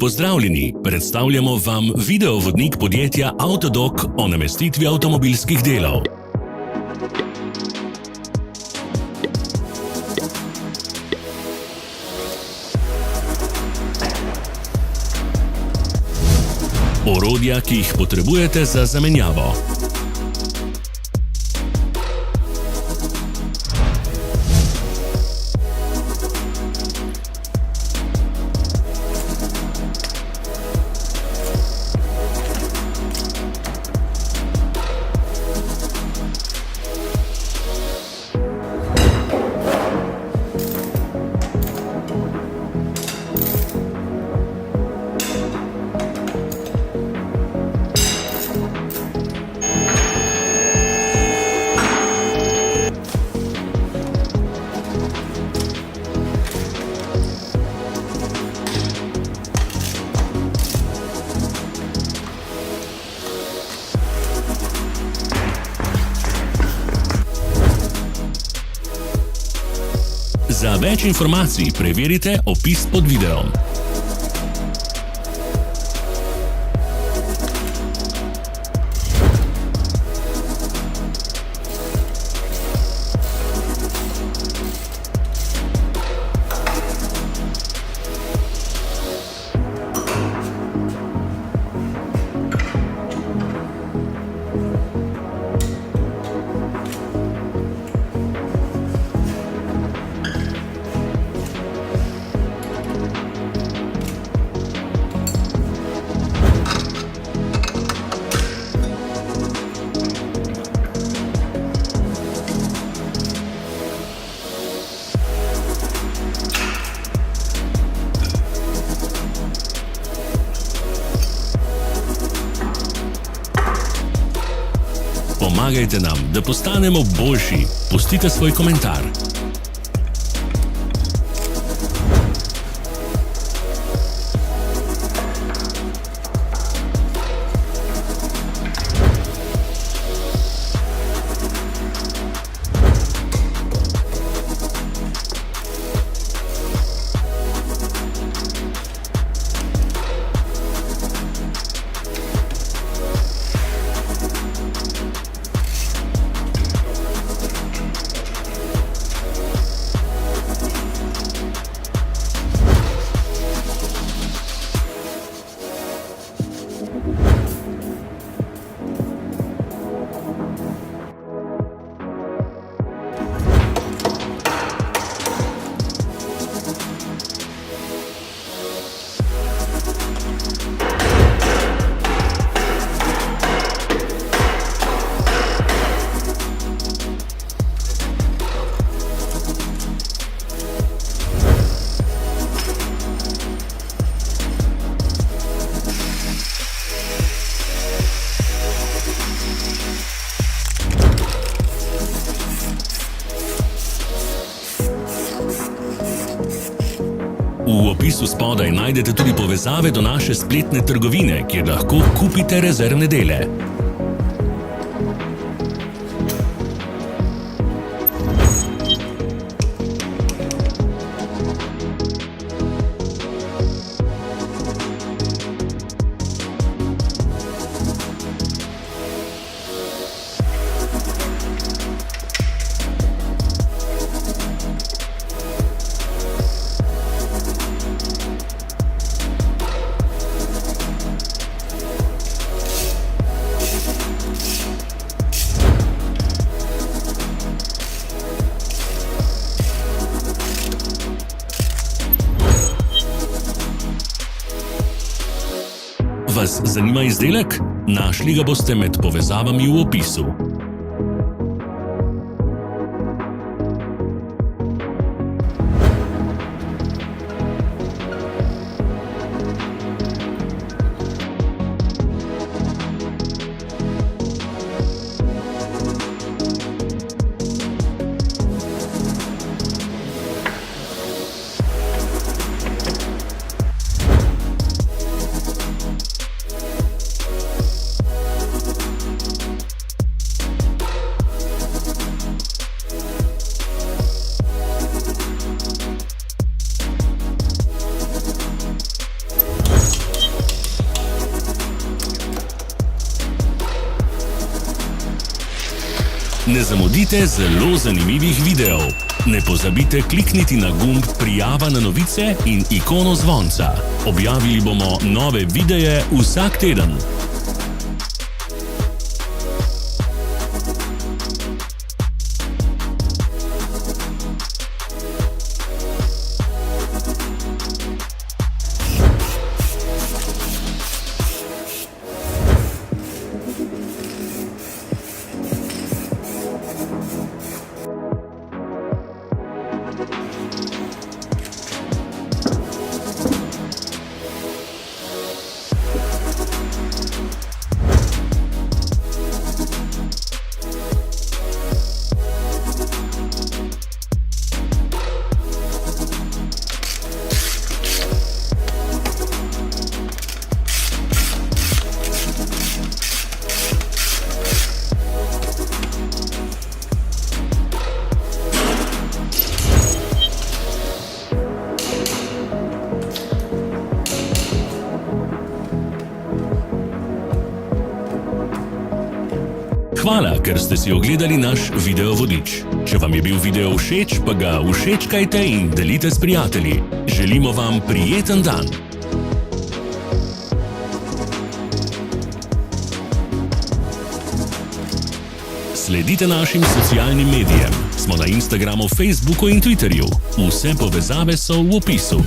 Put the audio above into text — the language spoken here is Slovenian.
Pozdravljeni, predstavljamo vam videovodnik podjetja Avtodok o namestitvi avtomobilskih delov. Orodja, ki jih potrebujete za zamenjavo. Za več informacij preverite opis pod videom. Pomagajte nam, da postanemo boljši. Pustite svoj komentar. V opisu spodaj najdete tudi povezave do naše spletne trgovine, kjer lahko kupite rezervne dele. Vas zanima izdelek? Našli ga boste med povezavami v opisu. zamudite zelo zanimivih videov. Ne pozabite klikniti na gumb Prijava na novice in ikono zvonca. Objavili bomo nove videe vsak teden. Hvala, ker ste si ogledali naš video vodič. Če vam je bil video všeč, pa ga všečkajte in delite s prijatelji. Želimo vam prijeten dan! Sledite našim socialnim medijem. Smo na Instagramu, Facebooku in Twitterju. Vse povezave so v opisu.